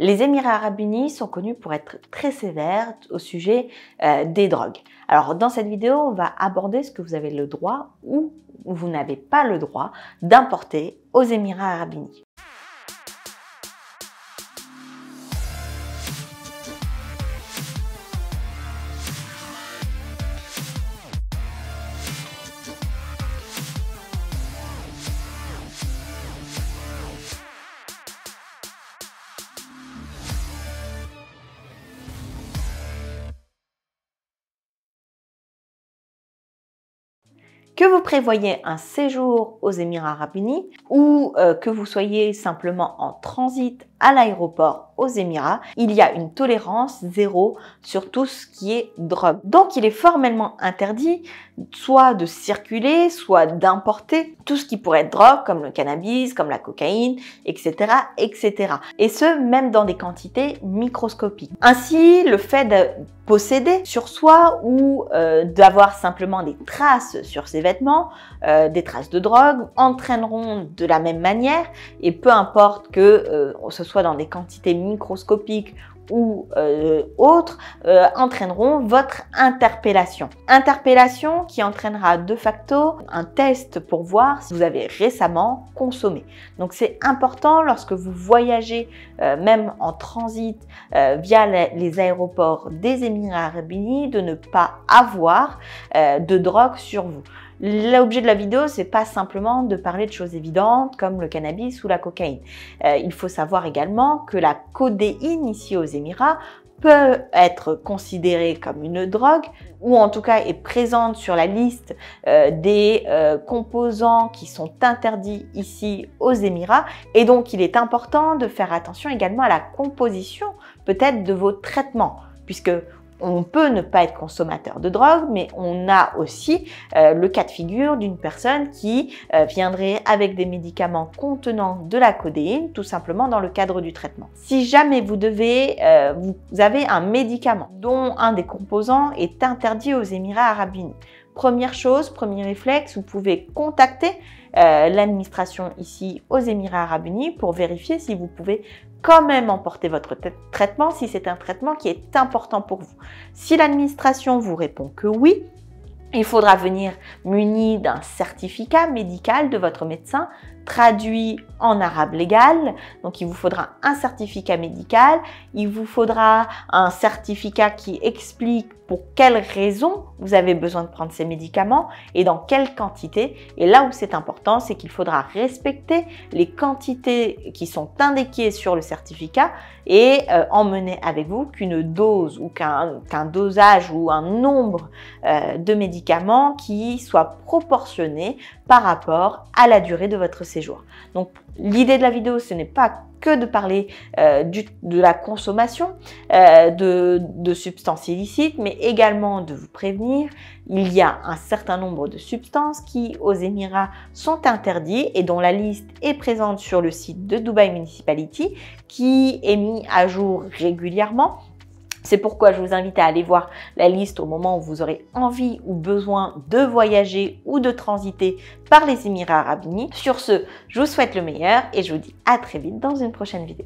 Les Émirats Arabes Unis sont connus pour être très sévères au sujet des drogues. Alors dans cette vidéo, on va aborder ce que vous avez le droit ou vous n'avez pas le droit d'importer aux Émirats Arabes Unis. Que vous prévoyez un séjour aux Émirats Arabes Unis ou que vous soyez simplement en transit à l'aéroport aux Émirats, il y a une tolérance zéro sur tout ce qui est drogue. Donc il est formellement interdit soit de circuler, soit d'importer tout ce qui pourrait être drogue, comme le cannabis, comme la cocaïne, etc., etc. Et ce, même dans des quantités microscopiques. Ainsi, le fait de posséder sur soi ou d'avoir simplement des traces sur ses vêtements, des traces de drogue, entraîneront de la même manière, et peu importe que ce soit dans des quantités microscopiques ou autres, entraîneront votre interpellation. Interpellation qui entraînera de facto un test pour voir si vous avez récemment consommé. Donc c'est important lorsque vous voyagez, même en transit via les aéroports des Émirats Arabes Unis, de ne pas avoir de drogue sur vous. L'objet de la vidéo, c'est pas simplement de parler de choses évidentes comme le cannabis ou la cocaïne. Il faut savoir également que la codéine ici aux Émirats peut être considérée comme une drogue ou en tout cas est présente sur la liste des composants qui sont interdits ici aux Émirats, et donc il est important de faire attention également à la composition peut-être de vos traitements, puisque on peut ne pas être consommateur de drogue, mais on a aussi le cas de figure d'une personne qui viendrait avec des médicaments contenant de la codéine, tout simplement dans le cadre du traitement. Si jamais vous avez un médicament dont un des composants est interdit aux Émirats Arabes Unis, première chose, premier réflexe, vous pouvez contacter l'administration ici aux Émirats Arabes Unis pour vérifier si vous pouvez quand même emporter votre traitement, si c'est un traitement qui est important pour vous. Si l'administration vous répond que oui, il faudra venir muni d'un certificat médical de votre médecin traduit en arabe légal. Donc il vous faudra un certificat médical, il vous faudra un certificat qui explique pour quelles raisons vous avez besoin de prendre ces médicaments et dans quelle quantité. Et là où c'est important, c'est qu'il faudra respecter les quantités qui sont indiquées sur le certificat et emmener avec vous qu'une dose ou qu'un dosage ou un nombre de médicaments qui soit proportionné par rapport à la durée de votre séjour. Donc l'idée de la vidéo, ce n'est pas que de parler de la consommation de substances illicites, mais également de vous prévenir. Il y a un certain nombre de substances qui, aux Émirats, sont interdites et dont la liste est présente sur le site de Dubai Municipality, qui est mis à jour régulièrement. C'est pourquoi je vous invite à aller voir la liste au moment où vous aurez envie ou besoin de voyager ou de transiter par les Émirats Arabes Unis. Sur ce, je vous souhaite le meilleur et je vous dis à très vite dans une prochaine vidéo.